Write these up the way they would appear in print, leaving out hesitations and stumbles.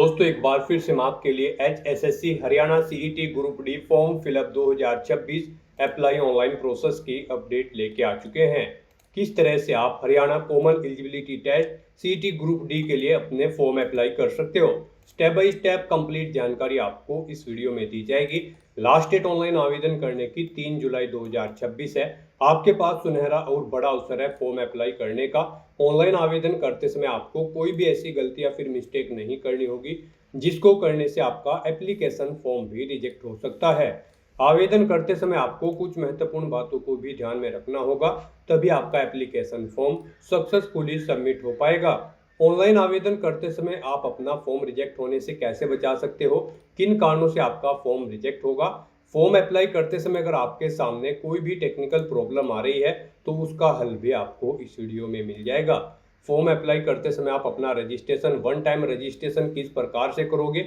दोस्तों एक बार फिर से हम आपके लिए HSSC Haryana CET group D form fill up 2026 apply online process की अपडेट लेके आ चुके हैं। किस तरह से आप Haryana common eligibility test CET group D के लिए अपने फॉर्म अप्लाई कर सकते हो। स्टेप बाय स्टेप कंप्लीट जानकारी आपको इस वीडियो में दी जाएगी। लास्ट डेट ऑनलाइन आवेदन करने की 3 जुलाई 2026 है। आपके पास सुनहरा और बड़ा अवसर है फॉर्म अप्लाई करने का। ऑनलाइन आवेदन करते समय आपको कोई भी ऐसी गलती या फिर मिस्टेक नहीं करनी होगी जिसको करने से आपका एप्लीकेशन फॉर्म भी रिजेक्ट हो सकता है। आवेदन करते समय आपको कुछ महत्वपूर्ण बातों को भी ध्यान में रखना होगा, तभी आपका एप्लीकेशन फॉर्म सक्सेसफुली सबमिट हो पाएगा। ऑनलाइन आवेदन करते समय आप अपना फॉर्म रिजेक्ट होने से कैसे बचा सकते हो, किन कारणों से आपका फॉर्म रिजेक्ट होगा। फॉर्म अप्लाई करते समय अगर आपके सामने कोई भी टेक्निकल प्रॉब्लम आ रही है तो उसका हल भी आपको इस वीडियो में मिल जाएगा। फॉर्म अप्लाई करते समय आप अपना रजिस्ट्रेशन वन टाइम रजिस्ट्रेशन किस प्रकार से करोगे,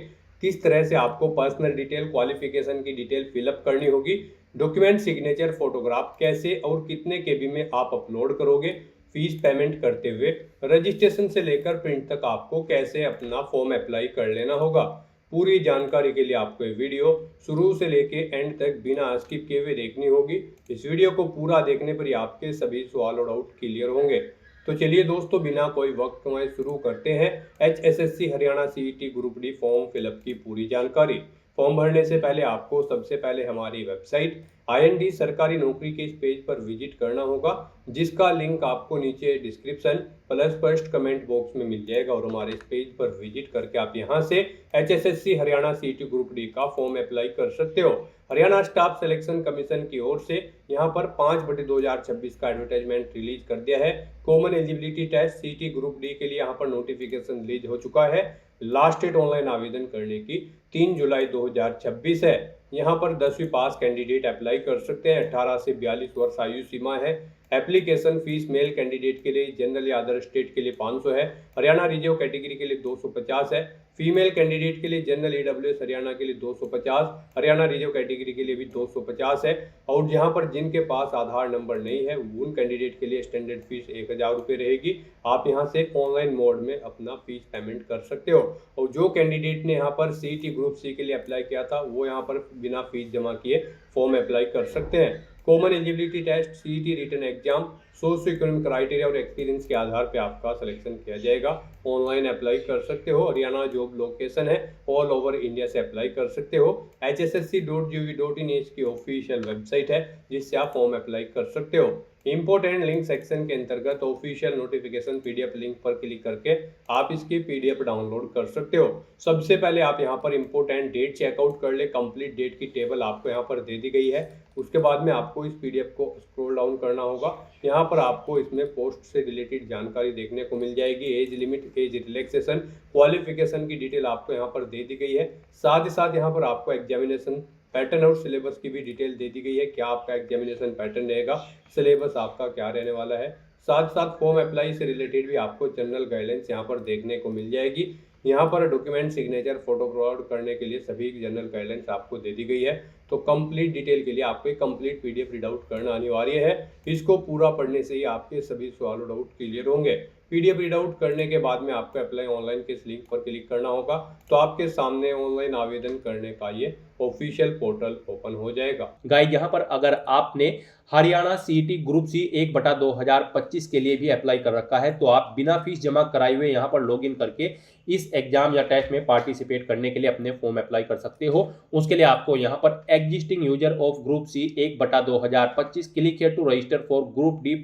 किस तरह से आपको पर्सनल डिटेल क्वालिफिकेशन की डिटेल फिलअप करनी होगी, डॉक्यूमेंट सिग्नेचर फोटोग्राफ कैसे और कितने केबी में आप अपलोड करोगे, फीस पेमेंट करते हुए रजिस्ट्रेशन से लेकर प्रिंट तक आपको कैसे अपना फॉर्म अप्लाई कर लेना होगा। पूरी जानकारी के लिए आपको ये वीडियो शुरू से लेके एंड तक बिना स्किप किए हुए देखनी होगी। इस वीडियो को पूरा देखने पर ही आपके सभी सवाल और डाउट क्लियर होंगे। तो चलिए दोस्तों बिना कोई वक्त गंवाए शुरू करते हैं HSSC Haryana CET group D form fill up की पूरी जानकारी। फॉर्म भरने से पहले आपको सबसे पहले हमारी वेबसाइट IND सरकारी नौकरी के इस पेज पर विजिट करना होगा, जिसका लिंक आपको नीचे description plus first comment box में मिल जाएगा। और हमारे इस पेज पर विजिट करके आप यहां से HSSC Haryana CET group D का फॉर्म अप्लाई कर सकते हो। हरियाणा स्टाफ सिलेक्शन कमीशन की ओर से यहां पर 5/2026 का एडवर्टाइजमेंट रिलीज कर दिया है। Common eligibility test CET group D के लिए यहां पर नोटिफिकेशन रिलीज हो चुका है। लास्ट डेट ऑनलाइन आवेदन करने की 3 जुलाई 2026 है। यहाँ पर 10वीं पास कैंडिडेट अप्लाई कर सकते हैं। 18 से 42 वर्ष आयु सीमा है। एप्लीकेशन फीस मेल कैंडिडेट के लिए जनरल या अदर स्टेट के लिए 500 है। हरियाणा रिजर्व कैटेगरी के लिए 250 है। फीमेल कैंडिडेट के लिए जनरल EWS हरियाणा के लिए 250, हरियाणा रिजर्व कैटेगरी के लिए भी 250 है। और जहां पर जिनके पास आधार नंबर नहीं है उन कैंडिडेट के लिए स्टैंडर्ड फीस 1000 रुपये रहेगी। आप यहां से ऑनलाइन मोड में अपना फीस पेमेंट कर सकते हो। और जो कैंडिडेट ने यहाँ पर सीईटी ग्रुप सी के लिए अप्लाई किया था वो यहाँ पर बिना फीस जमा किए फॉर्म अप्लाई कर सकते हैं। Common eligibility test CET written exam socio economic criteria और एक्सपीरियंस के आधार पे आपका सिलेक्शन किया जाएगा। ऑनलाइन अप्लाई कर सकते हो। हरियाणा जॉब लोकेशन है, ऑल ओवर इंडिया से अप्लाई कर सकते हो। hssc.gov.in की ऑफिशियल वेबसाइट है जिससे आप फॉर्म अप्लाई कर सकते हो। इंपोर्टेंट लिंक सेक्शन के अंतर्गत ऑफिशियल नोटिफिकेशन PDF लिंक पर क्लिक करके आप इसकी PDF डाउनलोड कर सकते हो। सबसे पहले आप यहाँ पर इंपोर्टेंट डेट चेकआउट कर ले। कंप्लीट डेट की टेबल आपको यहाँ पर दे दी गई है। उसके बाद में आपको इस PDF को स्क्रॉल डाउन करना होगा। यहाँ पर आपको इसमें पोस्ट से रिलेटेड जानकारी देखने को मिल जाएगी। Age limit, age relaxation, qualification की डिटेल आपको यहाँ पर दे दी गई है। साथ ही साथ यहाँ पर आपको एग्जामिनेशन पैटर्न और सिलेबस की भी डिटेल दे दी गई है। क्या आपका एग्जामिनेशन पैटर्न रहेगा, सिलेबस आपका क्या रहने वाला है। साथ साथ फॉर्म अप्लाई से रिलेटेड भी आपको जनरल गाइडेंस यहाँ पर देखने को मिल जाएगी। यहाँ पर डॉक्यूमेंट सिग्नेचर फोटो अपलोड करने के लिए सभी जनरल गाइडेंस आपको दे दी गई है। तो कंप्लीट डिटेल के लिए आपको एक कंप्लीट PDF रीड आउट करना अनिवार्य है। इसको पूरा पढ़ने से ही आपके सभी सवाल और डाउट क्लियर होंगे। PDF रीड आउट करने के बाद में आपको अप्लाई ऑनलाइन के इस लिंक पर क्लिक करना होगा तो आपके सामने ऑनलाइन आवेदन करने का ये ऑफिशियल पोर्टल ओपन हो जाएगा। गाइड यहाँ पर अगर आपने हरियाणा सीईटी ग्रुप सी 1/2025 के लिए भी अप्लाई कर रखा है तो आप बिना फीस जमा कराए हुए यहाँ पर लॉगिन करके इस एग्जाम या टेस्ट में पार्टिसिपेट करने के लिए अपने फॉर्म अप्लाई कर सकते हो। उसके लिए आपको यहाँ पर existing user of group C 1/2025 click here to register for group D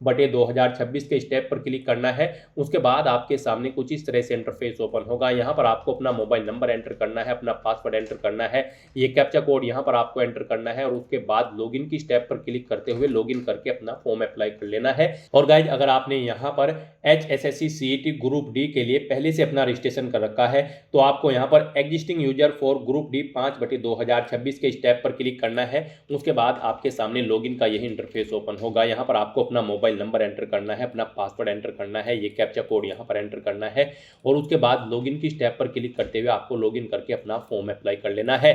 5/2026 के स्टेप पर क्लिक करना है। उसके बाद आपके सामने कुछ इस तरह से इंटरफेस ओपन होगा। यहाँ पर आपको अपना मोबाइल नंबर एंटर करना है, अपना पासवर्ड एंटर करना है, ये कैप्चा कोड यहाँ पर आपको एंटर करना है और उसके बाद लॉगिन की स्टेप पर क्लिक करते हुए लॉगिन करके अपना फॉर्म अप्लाई कर लेना है। और गाइज अगर आपने यहाँ पर HSSC CET ग्रुप डी के लिए पहले से अपना रजिस्ट्रेशन कर रखा है तो आपको यहाँ पर existing user for group D 5/2026 के स्टेप पर क्लिक करना है। उसके बाद आपके सामने लॉगिन का यही इंटरफेस ओपन होगा। यहाँ पर आपको अपना मोबाइल नंबर एंटर करना है, अपना पासवर्ड एंटर करना है, ये कैप्चा कोड यहाँ पर एंटर करना है और उसके बाद लॉगिन की स्टेप पर क्लिक करते हुए आपको लॉगिन करके अपना फॉर्म अप्लाई कर लेना है।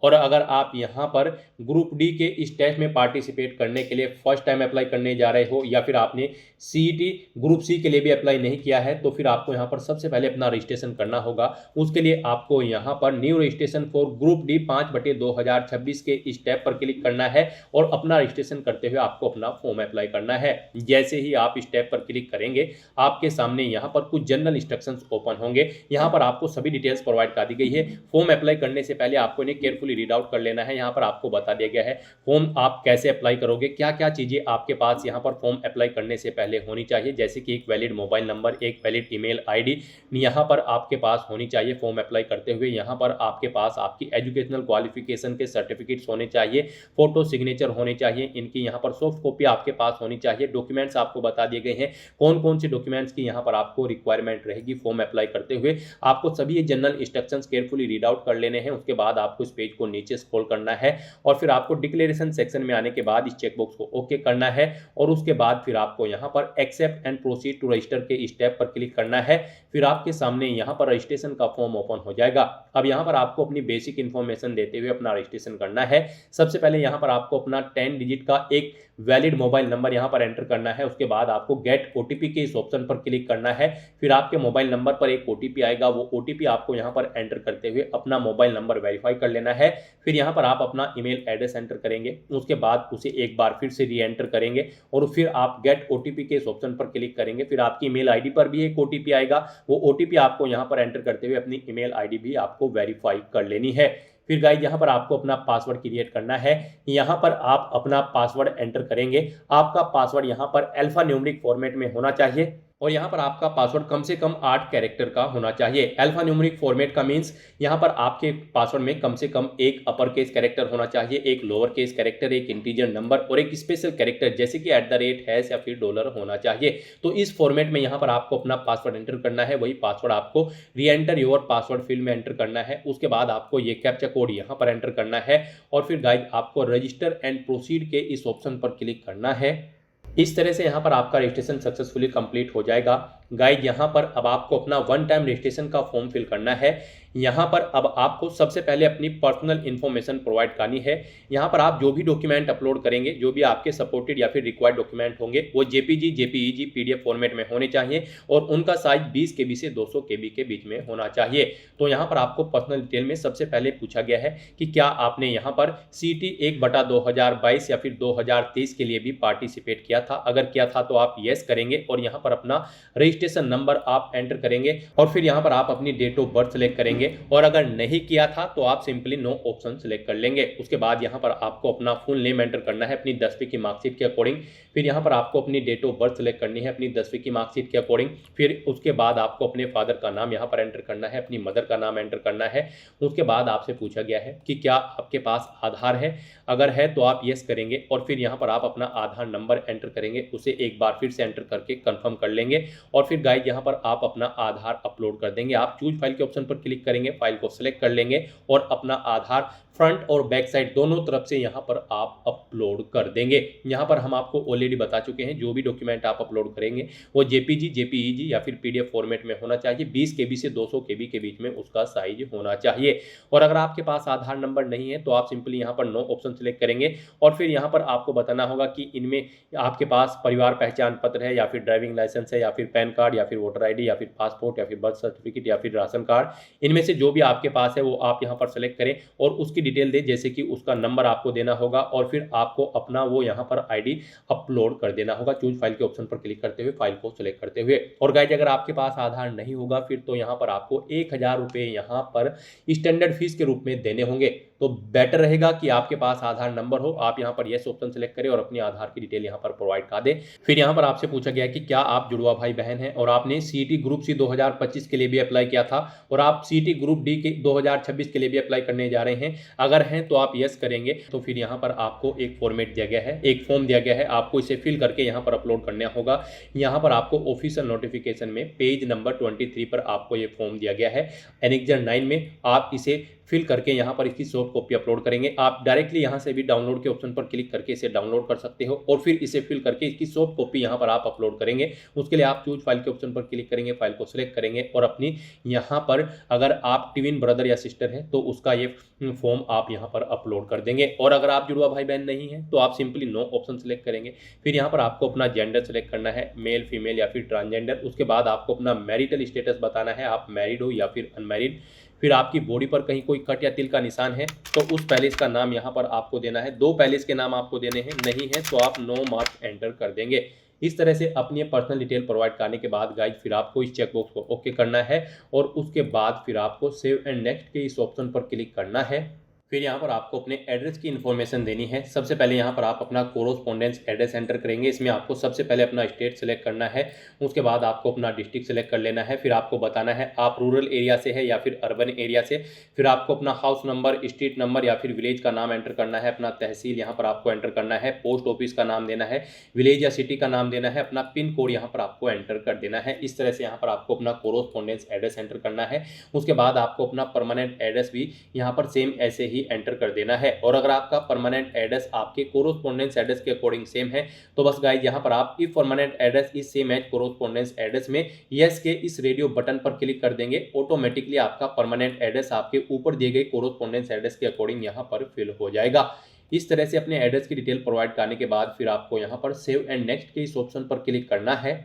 और अगर आप यहाँ पर ग्रुप डी के इस टेस्ट में पार्टिसिपेट करने के लिए फर्स्ट टाइम अप्लाई करने जा रहे हो या फिर आपने सीईटी ग्रुप सी के लिए भी अप्लाई नहीं किया है तो फिर आपको यहाँ पर सबसे पहले अपना रजिस्ट्रेशन करना होगा। उसके लिए आपको यहाँ पर new registration for group D 5/2026 के इस टैब पर क्लिक करना है और अपना रजिस्ट्रेशन करते हुए आपको अपना फॉर्म अप्लाई करना है। जैसे ही आप इस टैब पर क्लिक करेंगे आपके सामने यहाँ पर कुछ जनरल इंस्ट्रक्शंस ओपन होंगे। यहाँ पर आपको सभी डिटेल्स प्रोवाइड कर दी गई है। फॉर्म अप्लाई करने से पहले आपको इन्हें केयरफुली रीड आउट कर लेना है। यहाँ पर आपको बता दिया गया है फॉर्म आप कैसे अप्लाई करोगे, क्या क्या चीजें आपके पास यहाँ पर फॉर्म अप्लाई करने से पहले होनी चाहिए, जैसे कि एक वैलिड मोबाइल नंबर, एक वैलिड ईमेल आईडी यहाँ पर आपके पास होनी चाहिए फॉर्म अप्लाई करते हुए। यहाँ पर आपके पास आपकी एजुकेशनल क्वालिफिकेशन के सर्टिफिकेट्स होने चाहिए, फोटो सिग्नेचर होने चाहिए, इनकी यहाँ पर सॉफ्ट कॉपी आपके पास होनी चाहिए। डॉक्यूमेंट्स आपको बता दिए गए हैं कौन कौन से डॉक्यूमेंट्स की यहाँ पर आपको रिक्वायरमेंट रहेगी फॉर्म अप्लाई करते हुए। आपको सभी ये general instructions carefully read out कर लेने हैं। उसके बाद आपको इस पेज को नीचे स्क्रॉल करना है और फिर आपको डिक्लेरेशन सेक्शन में आने के बाद इस चेकबॉक्स को ओके करना है और उसके बाद फिर आपको यहाँ पर accept and proceed to register के स्टेप पर क्लिक करना है। फिर आपके सामने यहाँ पर रजिस्ट्रेशन का फॉर्म ओपन हो जाएगा। अब यहाँ पर आपको अपनी बेसिक इंफॉर्मेशन देते हुए अपना रजिस्ट्रेशन करना है। सबसे पहले यहाँ पर आपको अपना 10 डिजिट का एक वैलिड मोबाइल नंबर यहाँ पर एंटर करना है। उसके बाद आपको गेट ओटीपी के इस ऑप्शन पर क्लिक करना है। फिर आपके मोबाइल नंबर पर एक ओटीपी आएगा, वो ओटीपी आपको यहाँ पर एंटर करते हुए अपना मोबाइल नंबर वेरीफाई कर लेना है। फिर यहाँ पर आप अपना ईमेल एड्रेस एंटर करेंगे, उसके बाद उसे एक बार फिर से री एंटर करेंगे और फिर आप गेट ओटीपी के इस ऑप्शन पर क्लिक करेंगे। फिर आपकी ईमेल आईडी पर भी एक ओटीपी आएगा, वो ओटीपी आपको यहाँ पर एंटर करते हुए अपनी ईमेल आईडी भी आपको वेरीफाई कर लेनी है। फिर गाइस यहाँ पर आपको अपना पासवर्ड क्रिएट करना है। यहाँ पर आप अपना पासवर्ड एंटर करेंगे। आपका पासवर्ड यहाँ पर अल्फा न्यूमेरिक फॉर्मेट में होना चाहिए और यहाँ पर आपका पासवर्ड कम से कम 8 कैरेक्टर का होना चाहिए। अल्फा न्यूमेरिक फॉर्मेट का मीन्स यहाँ पर आपके पासवर्ड में कम से कम एक अपर केस कैरेक्टर होना चाहिए, एक लोअर केस कैरेक्टर, एक इंटीजर नंबर और एक स्पेशल कैरेक्टर जैसे कि @ या फिर डॉलर होना चाहिए। तो इस फॉर्मेट में यहाँ पर आपको अपना पासवर्ड एंटर करना है। वही पासवर्ड आपको री एंटर योर पासवर्ड फील्ड में एंटर करना है। उसके बाद आपको ये कैप्चा कोड यहाँ पर एंटर करना है और फिर गाइस आपको रजिस्टर एंड प्रोसीड के इस ऑप्शन पर क्लिक करना है। इस तरह से यहाँ पर आपका रजिस्ट्रेशन सक्सेसफुली कंप्लीट हो जाएगा। गाइड यहाँ पर अब आपको अपना वन टाइम रजिस्ट्रेशन का फॉर्म फिल करना है। यहाँ पर अब आपको सबसे पहले अपनी पर्सनल इन्फॉर्मेशन प्रोवाइड करनी है। यहाँ पर आप जो भी डॉक्यूमेंट अपलोड करेंगे, जो भी आपके सपोर्टेड या फिर रिक्वायर्ड डॉक्यूमेंट होंगे, वो जेपीजी, जेपीईजी, पीडीएफ फॉर्मेट में होने चाहिए और उनका साइज 20 KB से 200 KB के बीच में होना चाहिए। तो यहाँ पर आपको पर्सनल डिटेल में सबसे पहले पूछा गया है कि क्या आपने यहाँ पर सीटी 1/2022 या फिर 2023 के लिए भी पार्टिसिपेट किया था। अगर किया था तो आप येस करेंगे और यहाँ पर अपना रजिस्ट्रेशन नंबर आप एंटर करेंगे और फिर यहाँ पर आप अपनी डेट ऑफ बर्थ सेलेक्ट करेंगे और अगर नहीं किया था तो आप सिंपली नो ऑप्शन सेलेक्ट कर लेंगे। उसके बाद यहाँ पर आपको अपना फुल नेम एंटर करना है अपनी 10वीं की मार्कशीट के अकॉर्डिंग। फिर यहाँ पर आपको अपनी डेट ऑफ बर्थ सेलेक्ट करनी है अपनी 10वीं की मार्कशीट के अकॉर्डिंग। फिर उसके बाद आपको अपने फादर का नाम यहाँ पर एंटर करना है, अपनी मदर का नाम एंटर करना है। उसके बाद आपसे पूछा गया है कि क्या आपके पास आधार है। अगर है तो आप येस करेंगे और फिर यहाँ पर आप अपना आधार नंबर एंटर करेंगे, उसे एक बार फिर से एंटर करके कंफर्म कर लेंगे और फिर गाइस यहाँ पर आप अपना आधार अपलोड कर देंगे। आप चूज फाइल के ऑप्शन पर क्लिक करेंगे, फाइल को सिलेक्ट कर लेंगे और अपना आधार फ्रंट और बैक साइड दोनों तरफ से यहाँ पर आप अपलोड कर देंगे। यहाँ पर हम आपको ऑलरेडी बता चुके हैं जो भी डॉक्यूमेंट आप अपलोड करेंगे वो जेपीजी, जेपीईजी या फिर पीडीएफ फॉर्मेट में होना चाहिए। 20 KB से 200 KB के बीच में उसका साइज होना चाहिए। और अगर आपके पास आधार नंबर नहीं है तो आप सिंपली यहाँ पर नो ऑप्शन सेलेक्ट करेंगे और फिर यहाँ पर आपको बताना होगा कि इनमें आपके पास परिवार पहचान पत्र है या फिर ड्राइविंग लाइसेंस है या फिर पैन कार्ड या फिर वोटर ID या फिर पासपोर्ट या फिर बर्थ सर्टिफिकेट या फिर राशन कार्ड, इनमें से जो भी आपके पास है वो आप यहाँ पर सेलेक्ट करें और उसकी डिटेल दे, जैसे कि उसका नंबर आपको देना होगा और फिर आपको अपना वो यहाँ पर ID अपलोड कर देना होगा चूज फाइल के ऑप्शन पर क्लिक करते हुए, फाइल को सिलेक्ट करते हुए। और गाइस अगर आपके पास आधार नहीं होगा फिर तो यहाँ पर आपको 1000 रुपये यहाँ पर स्टैंडर्ड फीस के रूप में देने होंगे। तो बेटर रहेगा कि आपके पास आधार नंबर हो, आप यहाँ पर येस ऑप्शन सेलेक्ट करें और अपनी आधार की डिटेल यहाँ पर प्रोवाइड कर दें। फिर यहाँ पर आपसे पूछा गया कि क्या आप जुड़वा भाई बहन हैं और आपने सीईटी ग्रुप सी 2025 के लिए भी अप्लाई किया था और आप सीईटी ग्रुप डी के 2026 के लिए भी अप्लाई करने जा रहे हैं। अगर हैं तो आप यस करेंगे। तो फिर यहाँ पर आपको एक फॉर्मेट दिया गया है, एक फॉर्म दिया गया है, आपको इसे फिल करके यहाँ पर अपलोड करना होगा। यहाँ पर आपको ऑफिशियल नोटिफिकेशन में पेज नंबर 23 पर आपको ये फॉर्म दिया गया है। एनेक्जर 9 में आप इसे फिल करके यहाँ पर इसकी सॉफ्ट सॉफ्ट कॉपी अपलोड करेंगे। आप डायरेक्टली यहाँ से भी डाउनलोड के ऑप्शन पर क्लिक करके इसे डाउनलोड कर सकते हो और फिर इसे फिल करके इसकी सॉफ्ट कॉपी यहाँ पर आप अपलोड करेंगे। उसके लिए आप चूज फाइल के ऑप्शन पर क्लिक करेंगे, फाइल को सिलेक्ट करेंगे और अपनी यहाँ पर अगर आप ट्विन ब्रदर या सिस्टर है तो उसका ये फॉर्म आप यहाँ पर अपलोड कर देंगे। और अगर आप जुड़वा भाई बहन नहीं है तो आप सिंपली नो ऑप्शन सेलेक्ट करेंगे। फिर यहाँ पर आपको अपना जेंडर सेलेक्ट करना है, मेल फीमेल या फिर ट्रांसजेंडर। उसके बाद आपको अपना मैरिटल स्टेटस बताना है, आप मैरिड हो या फिर अनमैरिड। फिर आपकी बॉडी पर कहीं कोई कट या तिल का निशान है तो उस पैलेस का नाम यहाँ पर आपको देना है। 2 पैलेस के नाम आपको देने हैं, नहीं है तो आप नो मार्क एंटर कर देंगे। इस तरह से अपनी पर्सनल डिटेल प्रोवाइड करने के बाद गाइज फिर आपको इस चेकबॉक्स को ओके करना है और उसके बाद फिर आपको सेव एंड नेक्स्ट के इस ऑप्शन पर क्लिक करना है। फिर यहाँ पर आपको अपने एड्रेस की इन्फॉर्मेशन देनी है। सबसे पहले यहाँ पर आप अपना कोरोस्पोंडेंस एड्रेस एंटर करेंगे। इसमें आपको सबसे पहले अपना स्टेट सेलेक्ट करना है, उसके बाद आपको अपना डिस्ट्रिक्ट सेलेक्ट कर लेना है। फिर आपको बताना है आप रूरल एरिया से है या फिर अर्बन एरिया से। फिर आपको अपना हाउस नंबर, स्ट्रीट नंबर या फिर विलेज का नाम एंटर करना है। अपना तहसील यहाँ पर आपको एंटर करना है, पोस्ट ऑफिस का नाम देना है, विलेज या सिटी का नाम देना है, अपना पिन कोड यहाँ पर आपको एंटर कर देना है। इस तरह से यहाँ पर आपको अपना कोरोस्पोंडेंस एड्रेस एंटर करना है। उसके बाद आपको अपना परमानेंट एड्रेस भी यहाँ पर सेम ऐसे ही एंटर कर देना है। और अगर आपका परमानेंट एड्रेस आपके कोरोस्पोंडेंस एड्रेस के अकॉर्डिंग सेम है तो बस गाइस यहाँ पर आप if permanent address is same as correspondence address में यस के इस रेडियो बटन पर क्लिक कर देंगे। ऑटोमेटिकली आपका परमानेंट एड्रेस आपके ऊपर दिए गए कोरोस्पोंडेंस एड्रेस के अकॉर्डिंग यहाँ पर फिल हो जाएगा। इस तरह से अपने एड्रेस की डिटेल प्रोवाइड करने के बाद फिर आपको यहाँ पर सेव एंड नेक्स्ट के इस ऑप्शन पर क्लिक करना है।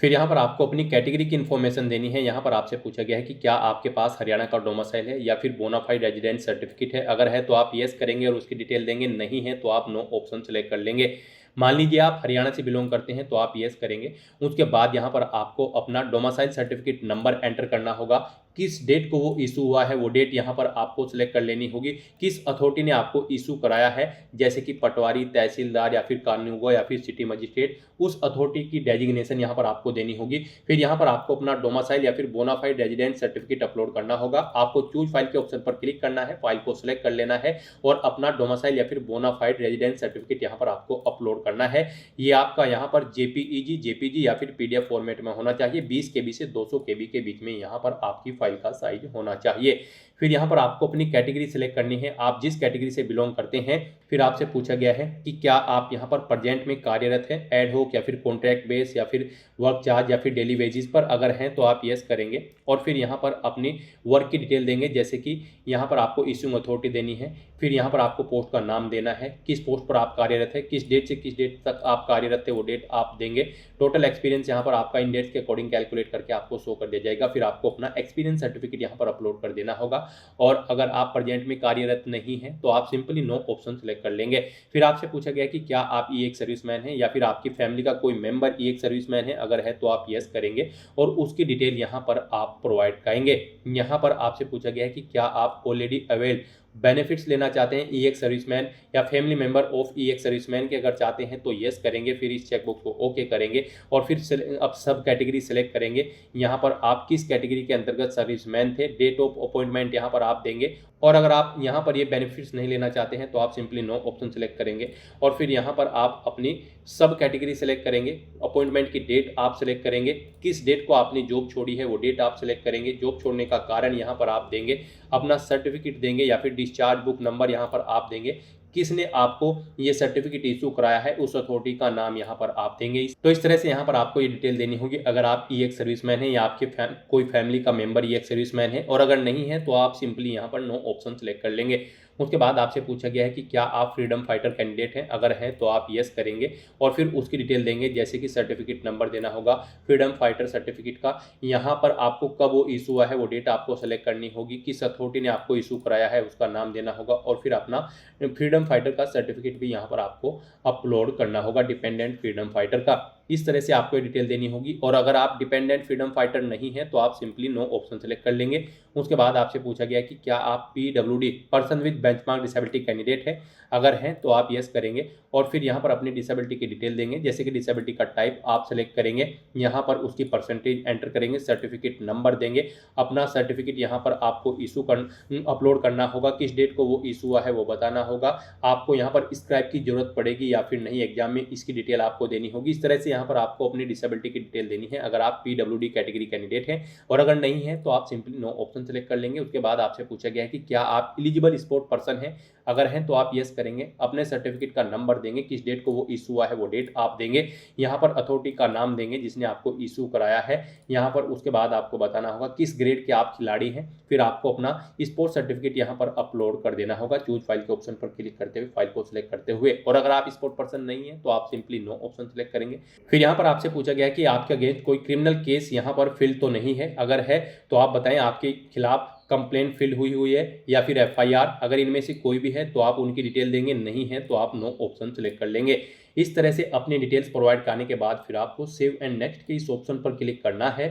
फिर यहाँ पर आपको अपनी कैटेगरी की इन्फॉर्मेशन देनी है। यहाँ पर आपसे पूछा गया है कि क्या आपके पास हरियाणा का डोमिसाइल है या फिर बोनाफाइड रेजिडेंट सर्टिफिकेट है। अगर है तो आप येस करेंगे और उसकी डिटेल देंगे, नहीं है तो आप नो ऑप्शन सेलेक्ट कर लेंगे। मान लीजिए आप हरियाणा से बिलोंग करते हैं तो आप येस करेंगे। उसके बाद यहाँ पर आपको अपना डोमिसाइल सर्टिफिकेट नंबर एंटर करना होगा, किस डेट को वो इशू हुआ है वो डेट यहाँ पर आपको सिलेक्ट कर लेनी होगी, किस अथॉरिटी ने आपको इशू कराया है जैसे कि पटवारी, तहसीलदार या फिर कानूनगो या फिर सिटी मजिस्ट्रेट, उस अथॉरिटी की डेजिग्नेशन यहाँ पर आपको देनी होगी। फिर यहाँ पर आपको अपना डोमिसाइल या फिर बोनाफाइड रेजिडेंट सर्टिफिकेट अपलोड करना होगा। आपको चूज फाइल के ऑप्शन पर क्लिक करना है, फाइल को सिलेक्ट कर लेना है और अपना डोमिसाइल या फिर बोनाफाइड रेजिडेंट सर्टिफिकेट यहाँ पर आपको अपलोड करना है। ये आपका यहाँ पर जेपीजी या फिर पीडीएफ फॉर्मेट में होना चाहिए। 20 KB से 200 KB के बीच में यहाँ पर आपकी फाइल का साइज होना चाहिए। फिर यहाँ पर आपको अपनी कैटेगरी सिलेक्ट करनी है, आप जिस कैटेगरी से बिलोंग करते हैं। फिर आपसे पूछा गया है कि क्या आप यहाँ पर प्रेजेंट में कार्यरत हैं, एड होक या फिर कॉन्ट्रैक्ट बेस या फिर वर्क चार्ज या फिर डेली वेजेस पर। अगर हैं तो आप यस करेंगे और फिर यहाँ पर अपनी वर्क की डिटेल देंगे, जैसे कि यहाँ पर आपको इश्यूइंग अथॉरिटी देनी है। फिर यहाँ पर आपको पोस्ट का नाम देना है, किस पोस्ट पर आप कार्यरत है, किस डेट से किस डेट तक आप कार्यरत थे वो डेट आप देंगे। टोटल एक्सपीरियंस यहाँ पर आपका इन डेट्स के अकॉर्डिंग कैलकुलेट करके आपको शो कर दिया जाएगा। फिर आपको अपना एक्सपीरियंस सर्टिफिकेट यहाँ पर अपलोड कर देना होगा। और अगर आप प्रेजेंट में कार्यरत नहीं है तो आप सिंपली नो ऑप्शन सेलेक्ट कर लेंगे। फिर आपसे पूछा गया कि क्या आप ई एक सर्विसमैन हैं या फिर आपकी फैमिली का कोई मेंबर ई एक सर्विसमैन है। अगर है तो आप यस करेंगे और उसकी डिटेल यहाँ पर आप प्रोवाइड करेंगे। यहाँ पर आपसे पूछा गया है कि क्या आप ऑलरेडी अवेल बेनिफिट्स लेना चाहते हैं ई एक सर्विसमैन या फैमिली मेंबर ऑफ ई एक सर्विसमैन के। अगर चाहते हैं तो यस करेंगे, फिर इस चेकबॉक्स को ओके करेंगे और फिर अब सब कैटेगरी सेलेक्ट करेंगे। यहाँ पर आप किस कैटेगरी के अंतर्गत सर्विसमैन थे, डेट ऑफ अपॉइंटमेंट यहाँ पर आप देंगे। और अगर आप यहाँ पर ये बेनिफिट्स नहीं लेना चाहते हैं तो आप सिंपली नो ऑप्शन सेलेक्ट करेंगे और फिर यहाँ पर आप अपनी सब कैटेगरी सेलेक्ट करेंगे। अपॉइंटमेंट की डेट आप सेलेक्ट करेंगे, किस डेट को आपने जॉब छोड़ी है वो डेट आप सेलेक्ट करेंगे। जॉब छोड़ने का कारण यहाँ पर आप देंगे, अपना सर्टिफिकेट देंगे या फिर डिस्चार्ज बुक नंबर यहाँ पर आप देंगे, किसने आपको ये सर्टिफिकेट इशू कराया है उस अथॉरिटी का नाम यहाँ पर आप देंगे। तो इस तरह से यहाँ पर आपको ये डिटेल देनी होगी अगर आप ई एक सर्विसमैन है या आपके कोई फैमिली का मेंबर ई एक सर्विसमैन है। और अगर नहीं है तो आप सिंपली यहाँ पर नो ऑप्शन सेलेक्ट कर लेंगे। उसके बाद आपसे पूछा गया है कि क्या आप फ्रीडम फाइटर कैंडिडेट हैं। अगर हैं तो आप यस करेंगे और फिर उसकी डिटेल देंगे, जैसे कि सर्टिफिकेट नंबर देना होगा फ्रीडम फाइटर सर्टिफिकेट का। यहाँ पर आपको कब वो इशू हुआ है वो डेट आपको सेलेक्ट करनी होगी, किस अथॉरिटी ने आपको इशू कराया है उसका नाम देना होगा और फिर अपना फ्रीडम फाइटर का सर्टिफिकेट भी यहाँ पर आपको अपलोड करना होगा, डिपेंडेंट फ्रीडम फाइटर का। इस तरह से आपको डिटेल देनी होगी। और अगर आप डिपेंडेंट फ्रीडम फाइटर नहीं है तो आप सिंपली नो ऑप्शन सेलेक्ट कर लेंगे। उसके बाद आपसे पूछा गया कि क्या आप PWD person with benchmark disability candidate है। अगर हैं तो आप यस करेंगे और फिर यहाँ पर अपनी डिसेबिलिटी की डिटेल देंगे, जैसे कि डिसेबिलिटी का टाइप आप सेलेक्ट करेंगे, यहाँ पर उसकी परसेंटेज एंटर करेंगे, सर्टिफिकेट नंबर देंगे, अपना सर्टिफिकेट यहाँ पर आपको इशू अपलोड करना होगा, किस डेट को वो इशू हुआ है वो बताना होगा। आपको यहाँ पर स्क्राइब की जरूरत पड़ेगी या फिर नहीं, एग्जाम में इसकी डिटेल आपको देनी होगी। इस तरह से यहाँ पर आपको अपनी डिसेबिलिटी की डिटेल देनी है अगर आप PWD कैटेगरी कैंडिडेट हैं। और अगर नहीं है तो आप simply no option option select कर लेंगे। उसके बाद आपसे पूछा गया है कि क्या आप एलिजिबल स्पोर्ट पर्सन हैं, अगर हैं तो आप यस करेंगे। अपने सर्टिफिकेट का नंबर देंगे, किस डेट को वो इशू हुआ है वो डेट आप देंगे। यहाँ पर अथॉरिटी का नाम देंगे जिसने आपको इशू कराया है। यहाँ पर उसके बाद आपको बताना होगा किस ग्रेड के आप खिलाड़ी हैं। फिर आपको अपना स्पोर्ट्स सर्टिफिकेट यहाँ पर अपलोड कर देना होगा चूज फाइल के ऑप्शन पर क्लिक करते हुए, फाइल को सिलेक्ट करते हुए। और अगर आप स्पोर्ट पर्सन नहीं है तो आप सिंपली नो ऑप्शन सेलेक्ट करेंगे। फिर यहाँ पर आपसे पूछा गया है कि आपके अगेंस्ट कोई क्रिमिनल केस यहाँ पर फिल तो नहीं है, अगर है तो आप बताएं आपके खिलाफ कंप्लेंट फिल हुई है या फिर एफआईआर। अगर इनमें से कोई भी है तो आप उनकी डिटेल देंगे, नहीं है तो आप नो ऑप्शन सेलेक्ट कर लेंगे। इस तरह से अपनी डिटेल्स प्रोवाइड करने के बाद फिर आपको सेव एंड नेक्स्ट के इस ऑप्शन पर क्लिक करना है।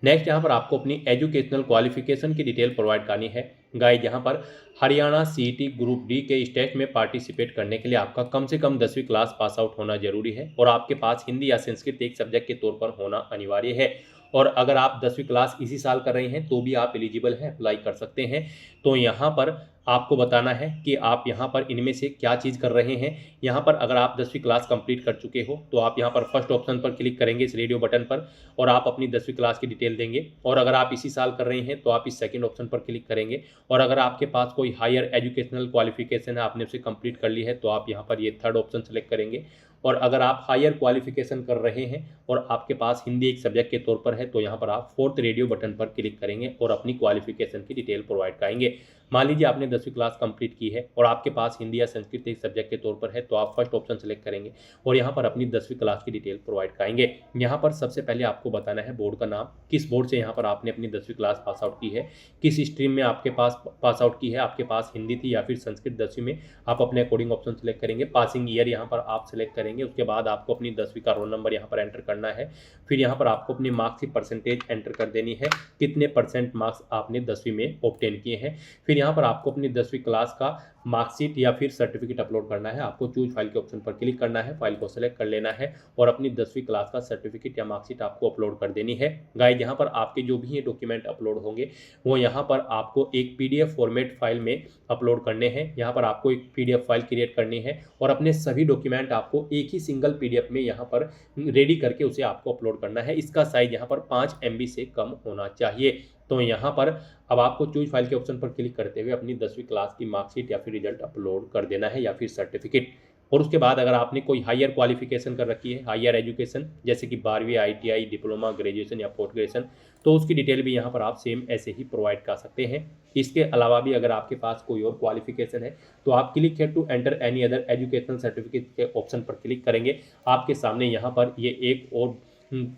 नेक्स्ट यहाँ पर आपको अपनी एजुकेशनल क्वालिफिकेशन की डिटेल प्रोवाइड करनी है। गाइस यहाँ पर हरियाणा सीईटी ग्रुप डी के इस टेस्ट में पार्टिसिपेट करने के लिए आपका कम से कम 10वीं क्लास पास आउट होना जरूरी है और आपके पास हिंदी या संस्कृत एक सब्जेक्ट के तौर पर होना अनिवार्य है। और अगर आप 10वीं क्लास इसी साल कर रहे हैं तो भी आप एलिजिबल हैं, अप्लाई कर सकते हैं। तो यहाँ पर आपको बताना है कि आप यहाँ पर इनमें से क्या चीज़ कर रहे हैं। यहाँ पर अगर आप 10वीं क्लास कंप्लीट कर चुके हो तो आप यहाँ पर फर्स्ट ऑप्शन पर क्लिक करेंगे इस रेडियो बटन पर और आप अपनी 10वीं क्लास की डिटेल देंगे। और अगर आप इसी साल कर रहे हैं तो आप इस सेकंड ऑप्शन पर क्लिक करेंगे। और अगर आपके पास कोई हायर एजुकेशनल क्वालिफिकेशन है, आपने उसे कंप्लीट कर ली है, तो आप यहाँ पर ये थर्ड ऑप्शन सेलेक्ट करेंगे। और अगर आप हायर क्वालिफिकेशन कर रहे हैं और आपके पास हिंदी एक सब्जेक्ट के तौर पर है तो यहाँ पर आप फोर्थ रेडियो बटन पर क्लिक करेंगे और अपनी क्वालिफिकेशन की डिटेल प्रोवाइड कराएंगे। मान लीजिए आपने 10वीं क्लास कंप्लीट की है और आपके पास हिंदी या संस्कृत एक सब्जेक्ट के तौर पर है तो आप फर्स्ट ऑप्शन सेलेक्ट करेंगे और यहाँ पर अपनी 10वीं क्लास की डिटेल प्रोवाइड कराएंगे। यहाँ पर सबसे पहले आपको बताना है बोर्ड का नाम, किस बोर्ड से यहाँ पर आपने अपनी 10वीं क्लास पास आउट की है, किस स्ट्रीम में आपके पास पास आउट की है, आपके पास हिंदी थी या फिर संस्कृत। 10वीं में आप अपने अकॉर्डिंग ऑप्शन सेलेक्ट करेंगे, पासिंग ईयर यहाँ पर आप सेलेक्ट करेंगे। उसके बाद आपको अपनी 10वीं का रोल नंबर यहाँ पर एंटर करना है। फिर यहाँ पर आपको अपनी मार्क्स की परसेंटेज एंटर कर देनी है, कितने % मार्क्स आपने 10वीं में ऑब्टेन किए हैं। फिर यहाँ पर आपको अपनी 10वीं क्लास का मार्कशीट या फिर सर्टिफिकेट अपलोड करना है। आपको चूज फाइल के ऑप्शन पर क्लिक करना है, फाइल को सेलेक्ट कर लेना है और अपनी 10वीं क्लास का सर्टिफिकेट या मार्कशीट आपको अपलोड कर देनी है। गाइस यहाँ पर आपके जो भी ये डॉक्यूमेंट अपलोड होंगे वो यहाँ पर आपको एक PDF फॉर्मेट फाइल में अपलोड करने हैं। यहाँ पर आपको एक PDF फाइल क्रिएट करनी है और अपने सभी डॉक्यूमेंट आपको एक ही सिंगल PDF में यहाँ पर रेडी करके उसे आपको अपलोड करना है। इसका साइज यहाँ पर 5 MB से कम होना चाहिए। तो यहाँ पर अब आपको चूज फाइल के ऑप्शन पर क्लिक करते हुए अपनी 10वीं क्लास की मार्कशीट या फिर रिजल्ट अपलोड कर देना है या फिर सर्टिफिकेट। और उसके बाद अगर आपने कोई हायर क्वालिफिकेशन कर रखी है, हायर एजुकेशन जैसे कि 12वीं ITI, डिप्लोमा, ग्रेजुएशन या पोस्ट ग्रेजुएशन, तो उसकी डिटेल भी यहाँ पर आप सेम ऐसे ही प्रोवाइड कर सकते हैं। इसके अलावा भी अगर आपके पास कोई और क्वालिफिकेशन है तो आप क्लिक है to enter any other educational certificate के ऑप्शन पर क्लिक करेंगे। आपके सामने यहाँ पर ये एक और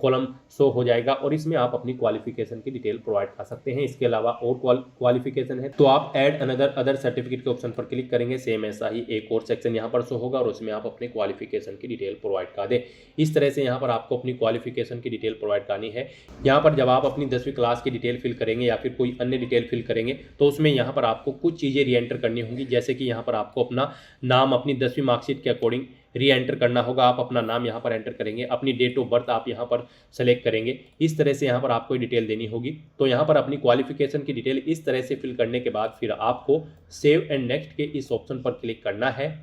कॉलम शो हो जाएगा और इसमें आप अपनी क्वालिफिकेशन की डिटेल प्रोवाइड कर सकते हैं। इसके अलावा और क्वालिफिकेशन है तो आप ऐड अनदर अदर सर्टिफिकेट के ऑप्शन पर क्लिक करेंगे। सेम ऐसा ही एक और सेक्शन यहाँ पर शो होगा और उसमें आप अपने क्वालिफिकेशन की डिटेल प्रोवाइड कर दें। इस तरह से यहाँ पर आपको अपनी क्वालिफिकेशन की डिटेल प्रोवाइड करनी है। यहाँ पर जब आप अपनी 10वीं क्लास की डिटेल फिल करेंगे या फिर कोई अन्य डिटेल फिल करेंगे तो उसमें यहाँ पर आपको कुछ चीज़ें री एंटर करनी होंगी, जैसे कि यहाँ पर आपको अपना नाम अपनी 10वीं मार्कशीट के अकॉर्डिंग री एंटर करना होगा। आप अपना नाम यहाँ पर एंटर करेंगे, अपनी डेट ऑफ बर्थ आप यहाँ पर सेलेक्ट करेंगे। इस तरह से यहाँ पर आपको डिटेल देनी होगी। तो यहाँ पर अपनी क्वालिफिकेशन की डिटेल इस तरह से फिल करने के बाद फिर आपको सेव एंड नेक्स्ट के इस ऑप्शन पर क्लिक करना है।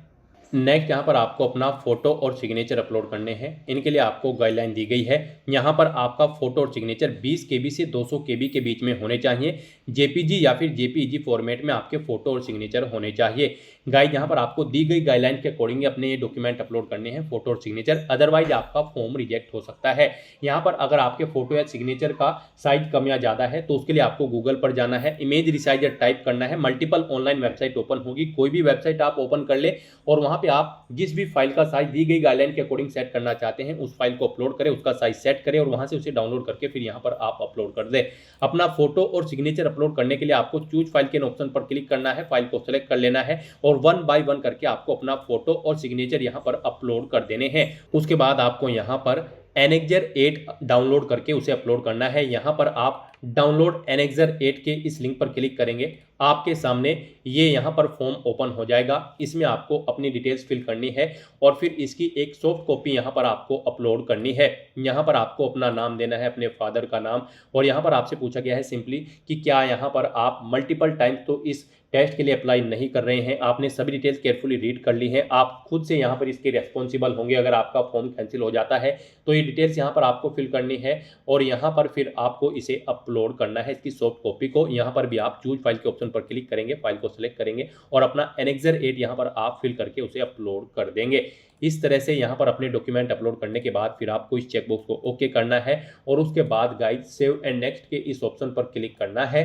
नेक्स्ट यहाँ पर आपको अपना फोटो और सिग्नेचर अपलोड करने हैं। इनके लिए आपको गाइडलाइन दी गई है। यहाँ पर आपका फोटो और सिग्नेचर 20 KB से 200 KB के बीच में होने चाहिए। JPG या फिर JPEG फॉर्मेट में आपके फोटो और सिग्नेचर होने चाहिए। गाइड यहाँ पर आपको दी गई गाइडलाइन के अकॉर्डिंग अपने ये डॉक्यूमेंट अपलोड करने हैं, फोटो और सिग्नेचर, अदरवाइज आपका फॉर्म रिजेक्ट हो सकता है। यहाँ पर अगर आपके फोटो या सिग्नेचर का साइज कम या ज़्यादा है तो उसके लिए आपको गूगल पर जाना है, इमेज रिसाइजर टाइप करना है, मल्टीपल ऑनलाइन वेबसाइट ओपन होगी, कोई भी वेबसाइट आप ओपन कर ले और वहाँ पे आप जिस भी फाइल का साइज दी गई गाइडलाइन के अकॉर्डिंग सेट करना चाहते हैं उस फाइल को अपलोड करें, उसका साइज सेट करें और वहाँ से उसे डाउनलोड करके फिर यहाँ पर आप अपलोड कर दें। अपना फोटो और सिग्नेचर अपलोड करने के लिए आपको चूज फाइल के ऑप्शन पर क्लिक करना है, फाइल को सेलेक्ट कर लेना है और 1 by 1 करके आपको अपना फोटो और सिग्नेचर यहाँ पर अपलोड कर देने हैं। उसके बाद आपको यहाँ पर एनेक्जर 8 डाउनलोड करके उसे अपलोड करना है। यहाँ पर आप डाउनलोड एनेक्जर 8 के इस लिंक पर क्लिक करेंगे, आपके सामने ये यहाँ पर फॉर्म ओपन हो जाएगा। इसमें आपको अपनी डिटेल्स फिल करनी है और फिर इसकी एक सॉफ्ट कॉपी यहाँ पर आपको अपलोड करनी है। यहाँ पर आपको अपना नाम देना है, अपने फादर का नाम, और यहाँ पर आपसे पूछा गया है सिंपली कि क्या यहाँ पर आप मल्टीपल टाइम्स तो इस टेस्ट के लिए अप्लाई नहीं कर रहे हैं, आपने सभी डिटेल्स केयरफुली रीड कर ली हैं, आप खुद से यहाँ पर इसके रेस्पॉन्सिबल होंगे। अगर आपका फॉर्म कैंसिल हो जाता है तो ये डिटेल्स यहाँ पर आपको फिल करनी है और यहाँ पर फिर आपको इसे अपलोड करना है, इसकी सॉफ्ट कॉपी को। यहाँ पर भी आप चूज फाइल के ऑप्शन पर क्लिक करेंगे, फाइल को सिलेक्ट करेंगे और अपना एनेक्सर 8 यहाँ पर आप फिल करके उसे अपलोड कर देंगे। इस तरह से यहाँ पर अपने डॉक्यूमेंट अपलोड करने के बाद फिर आपको इस चेकबॉक्स को ओके करना है और उसके बाद गाइस सेव एंड नेक्स्ट के इस ऑप्शन पर क्लिक करना है।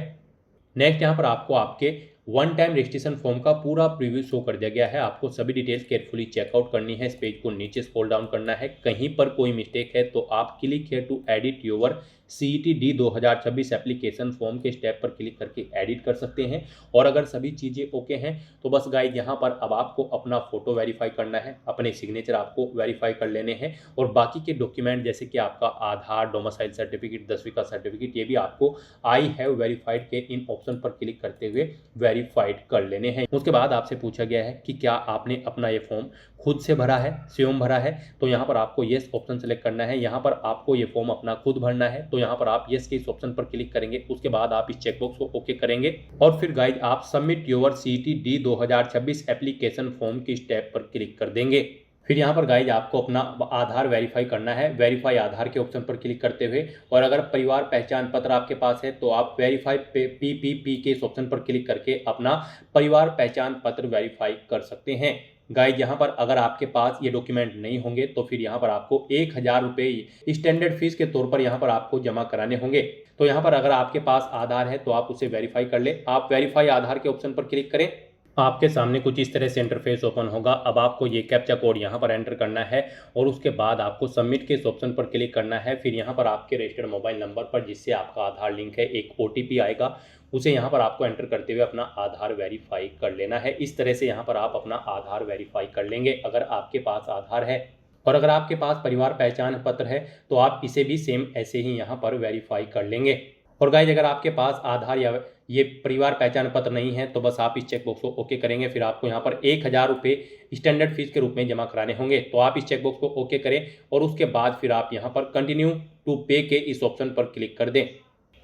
नेक्स्ट यहाँ पर आपको आपके वन टाइम रजिस्ट्रेशन फॉर्म का पूरा प्रीव्यू शो कर दिया गया है। आपको सभी डिटेल्स केयरफुली चेकआउट करनी है, इस पेज को नीचे स्क्रॉल डाउन करना है। कहीं पर कोई मिस्टेक है तो आप click here to edit your CET-D 2026 application form के स्टेप पर क्लिक करके एडिट कर सकते हैं। और अगर सभी चीज़ें ओके हैं तो बस गाइस यहाँ पर अब आपको अपना फोटो वेरीफाई करना है, अपने सिग्नेचर आपको वेरीफाई कर लेने हैं और बाकी के डॉक्यूमेंट जैसे कि आपका आधार, डोमिसाइल सर्टिफिकेट, 10वीं का सर्टिफिकेट, ये भी आपको आई हैव वेरीफाइड के इन ऑप्शन पर क्लिक करते हुए वेरीफाइड कर लेने हैं। उसके बाद आपसे पूछा गया है कि क्या आपने अपना ये फॉर्म खुद से भरा है, स्वयं भरा है, तो यहाँ पर आपको येस ऑप्शन सेलेक्ट करना है। यहाँ पर आपको ये फॉर्म अपना खुद भरना है तो यहाँ पर आप येस के इस ऑप्शन पर क्लिक करेंगे। उसके बाद आप इस चेकबॉक्स को ओके करेंगे और फिर गाइस आप submit your CET-D 2026 application form की स्टेप पर क्लिक कर देंगे। फिर यहाँ पर गाइज आपको अपना आधार वेरीफाई करना है, वेरीफाई आधार के ऑप्शन पर क्लिक करते हुए। और अगर परिवार पहचान पत्र आपके पास है तो आप वेरीफाई PPP के इस ऑप्शन पर क्लिक करके अपना परिवार पहचान पत्र वेरीफाई कर सकते हैं। गाइज यहाँ पर अगर आपके पास ये डॉक्यूमेंट नहीं होंगे तो फिर यहाँ पर आपको 1000 रुपये स्टैंडर्ड फीस के तौर पर यहाँ पर आपको जमा कराने होंगे। तो यहाँ पर अगर आपके पास आधार है तो आप उसे वेरीफाई कर ले। आप वेरीफाई आधार के ऑप्शन पर क्लिक करें, आपके सामने कुछ इस तरह से इंटरफेस ओपन होगा। अब आपको ये कैप्चा कोड यहाँ पर एंटर करना है और उसके बाद आपको सबमिट के इस ऑप्शन पर क्लिक करना है। फिर यहाँ पर आपके रजिस्टर्ड मोबाइल नंबर पर जिससे आपका आधार लिंक है एक OTP आएगा, उसे यहाँ पर आपको एंटर करते हुए अपना आधार वेरीफाई कर लेना है। इस तरह से यहाँ पर आप अपना आधार वेरीफाई कर लेंगे अगर आपके पास आधार है। और अगर आपके पास परिवार पहचान पत्र है तो आप इसे भी सेम ऐसे ही यहाँ पर वेरीफाई कर लेंगे। और गाइज अगर आपके पास आधार या ये परिवार पहचान पत्र नहीं है तो बस आप इस चेकबॉक्स को ओके करेंगे। फिर आपको यहाँ पर 1000 रुपये स्टैंडर्ड फीस के रूप में जमा कराने होंगे। तो आप इस चेकबॉक्स को ओके करें और उसके बाद फिर आप यहाँ पर कंटिन्यू टू पे के इस ऑप्शन पर क्लिक कर दें।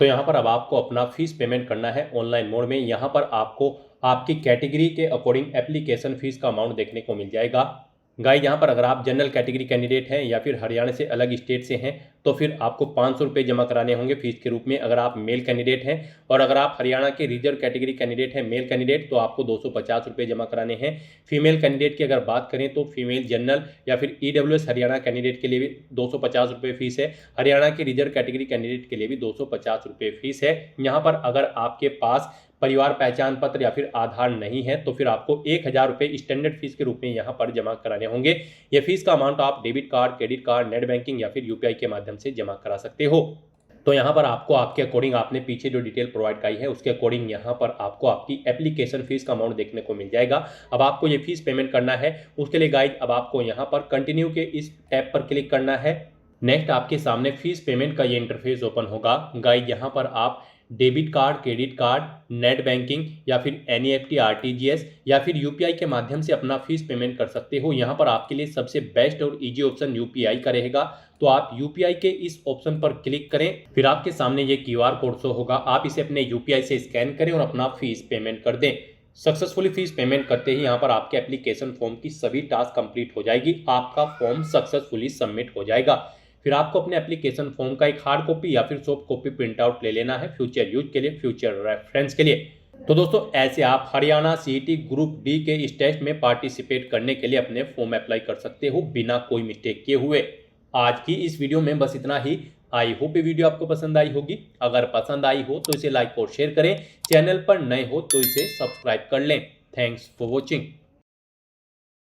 तो यहाँ पर अब आपको अपना फीस पेमेंट करना है ऑनलाइन मोड में। यहाँ पर आपको आपकी कैटेगरी के अकॉर्डिंग एप्लीकेशन फीस का अमाउंट देखने को मिल जाएगा। गाइस यहाँ पर अगर आप जनरल कैटेगरी कैंडिडेट हैं या फिर हरियाणा से अलग स्टेट से हैं तो फिर आपको 500 रुपये जमा कराने होंगे फीस के रूप में अगर आप मेल कैंडिडेट हैं। और अगर आप हरियाणा के रिजर्व कैटेगरी कैंडिडेट हैं, मेल कैंडिडेट, तो आपको 250 रुपये जमा कराने हैं। फीमेल कैंडिडेट की अगर बात करें तो फीमेल जनरल या फिर EWS हरियाणा कैंडिडेट के लिए भी 250 रुपये फीस है। हरियाणा के रिजर्व कैटेगरी कैंडिडेट के लिए भी 250 रुपये फीस है। यहाँ पर अगर आपके पास परिवार पहचान पत्र या फिर आधार नहीं है तो फिर आपको 1000 रुपये स्टैंडर्ड फीस के रूप में यहाँ पर जमा कराने होंगे। ये फीस का अमाउंट आप debit card, credit card, net banking या फिर UPI के माध्यम से जमा करा सकते हो। तो यहाँ पर आपको आपके अकॉर्डिंग आपने पीछे जो डिटेल प्रोवाइड कराई है उसके अकॉर्डिंग यहाँ पर आपको आपकी एप्लीकेशन फीस का अमाउंट देखने को मिल जाएगा। अब आपको ये फीस पेमेंट करना है। उसके लिए गाइड अब आपको यहाँ पर कंटिन्यू के इस टैब पर क्लिक करना है। नेक्स्ट आपके सामने फीस पेमेंट का ये इंटरफेस ओपन होगा। गाइड यहाँ पर आप debit card, credit card, net banking या फिर NEFT, RTGS या फिर UPI के माध्यम से अपना फीस पेमेंट कर सकते हो। यहाँ पर आपके लिए सबसे बेस्ट और इजी ऑप्शन UPI का रहेगा। तो आप UPI के इस ऑप्शन पर क्लिक करें, फिर आपके सामने ये QR कोड शो होगा। आप इसे अपने UPI से स्कैन करें और अपना फीस पेमेंट कर दें। सक्सेसफुली फीस पेमेंट करते ही यहाँ पर आपके एप्लीकेशन फॉर्म की सभी टास्क कंप्लीट हो जाएगी, आपका फॉर्म सक्सेसफुली सबमिट हो जाएगा। फिर आपको अपने एप्लीकेशन फॉर्म का एक हार्ड कॉपी या फिर सॉफ्ट कॉपी प्रिंट आउट ले लेना है फ्यूचर यूज के लिए, फ्यूचर रेफरेंस के लिए। तो दोस्तों ऐसे आप हरियाणा CET ग्रुप D के इस टेस्ट में पार्टिसिपेट करने के लिए अपने फॉर्म अप्लाई कर सकते हो बिना कोई मिस्टेक किए हुए। आज की इस वीडियो में बस इतना ही। आई होप ये वीडियो आपको पसंद आई होगी। अगर पसंद आई हो तो इसे लाइक और शेयर करें। चैनल पर नए हो तो इसे सब्सक्राइब कर लें। Thanks for watching.